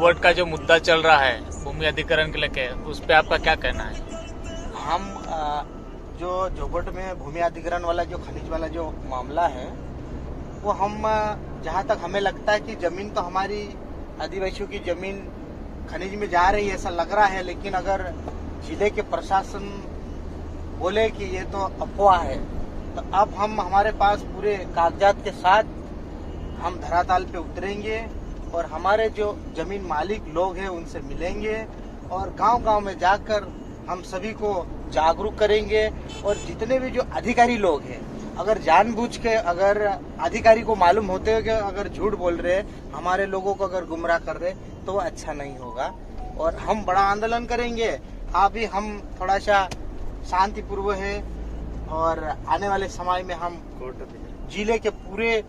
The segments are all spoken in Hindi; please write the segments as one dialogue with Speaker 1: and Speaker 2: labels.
Speaker 1: जोबट का जो मुद्दा चल रहा है भूमि अधिग्रहण के लेके, उस पे आपका क्या कहना है?
Speaker 2: हम जो जोबट में भूमि अधिग्रहण वाला जो खनिज वाला जो मामला है, वो हम जहाँ तक हमें लगता है कि जमीन तो हमारी आदिवासियों की जमीन खनिज में जा रही है ऐसा लग रहा है, लेकिन अगर जिले के प्रशासन बोले कि ये तो अफवाह है, तो अब हम हमारे पास पूरे कागजात के साथ हम धरातल पे उतरेंगे और हमारे जो जमीन मालिक लोग हैं उनसे मिलेंगे और गांव-गांव में जाकर हम सभी को जागरूक करेंगे। और जितने भी जो अधिकारी लोग हैं, अगर जानबूझ के अगर अधिकारी को मालूम होते हुए कि अगर झूठ बोल रहे हैं, हमारे लोगों को अगर गुमराह कर रहे, तो वो अच्छा नहीं होगा और हम बड़ा आंदोलन करेंगे। अभी हम थोड़ा सा शांतिपूर्व है और आने वाले समय में हम जिले के पूरे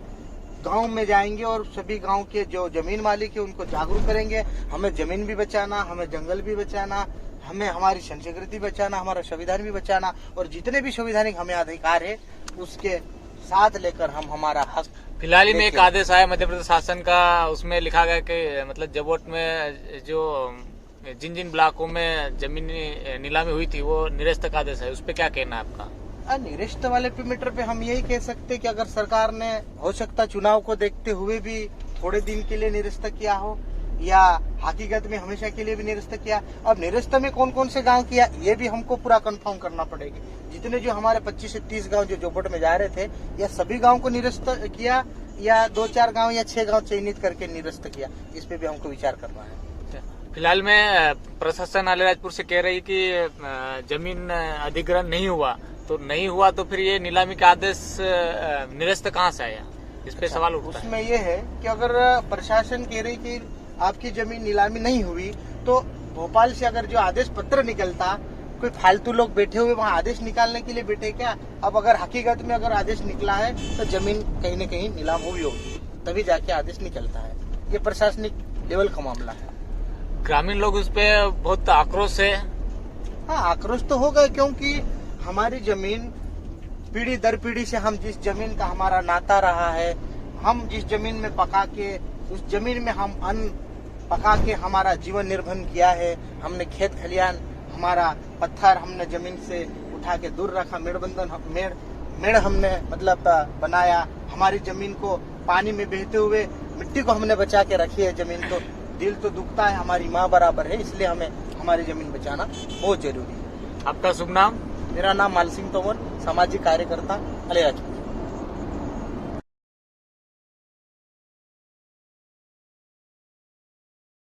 Speaker 2: गांव में जाएंगे और सभी गांव के जो जमीन मालिक है उनको जागरूक करेंगे। हमें जमीन भी बचाना, हमें जंगल भी बचाना, हमें हमारी संस्कृति बचाना, हमारा संविधान भी बचाना और जितने भी संवैधानिक हमें अधिकार है उसके साथ लेकर हम हमारा हक।
Speaker 1: फिलहाल में एक आदेश आया मध्य प्रदेश शासन का, उसमें लिखा गया कि मतलब जोबट में जो जिन जिन ब्लॉकों में जमीन नीलामी हुई थी वो निरस्त का आदेश है, उस पर क्या कहना है आपका?
Speaker 2: निरस्त वाले मैटर पे हम यही कह सकते कि अगर सरकार ने हो सकता चुनाव को देखते हुए भी थोड़े दिन के लिए निरस्त किया हो या हकीकत में हमेशा के लिए भी निरस्त किया। अब निरस्त में कौन कौन से गांव किया ये भी हमको पूरा कंफर्म करना पड़ेगा। जितने जो हमारे 25 से 30 गांव जो जोबट में जा रहे थे, या सभी गांव को निरस्त किया या 2-4 गांव या 6 गांव चयनित करके निरस्त किया, इस पे भी हमको विचार करना है।
Speaker 1: फिलहाल में प्रशासन अलीराजपुर से कह रही कि जमीन अधिग्रहण नहीं हुआ, तो नहीं हुआ तो फिर ये नीलामी का आदेश निरस्त कहाँ से आया, इस पे सवाल उठता है।
Speaker 2: उसमें ये है कि अगर प्रशासन कह रही कि आपकी जमीन नीलामी नहीं हुई, तो भोपाल से अगर जो आदेश पत्र निकलता, कोई फालतू लोग बैठे हुए वहाँ आदेश निकालने के लिए बैठे क्या? अब अगर हकीकत में अगर आदेश निकला है तो जमीन कहीं न कहीं नीलाम हुई होगी, तभी जाके आदेश निकलता है। ये प्रशासनिक लेवल का मामला है।
Speaker 1: ग्रामीण लोग उस पे बहुत आक्रोश है।
Speaker 2: हाँ, आक्रोश तो होगा, क्योंकि हमारी जमीन पीढ़ी दर पीढ़ी से हम जिस जमीन का हमारा नाता रहा है, हम जिस जमीन में पका के उस जमीन में हम अन्न पका के हमारा जीवन निर्वाह किया है। हमने खेत खलियान, हमारा पत्थर हमने जमीन से उठा के दूर रखा, मेड़ हमने मतलब बनाया, हमारी जमीन को पानी में बहते हुए मिट्टी को हमने बचा के रखी है जमीन। तो दिल तो दुखता है, हमारी माँ बराबर है, इसलिए हमें हमारी जमीन बचाना बहुत जरूरी है।
Speaker 1: आपका शुभ नाम?
Speaker 2: मेरा नाम माल सिंह तोमर, सामाजिक कार्यकर्ता अलीराजपुर।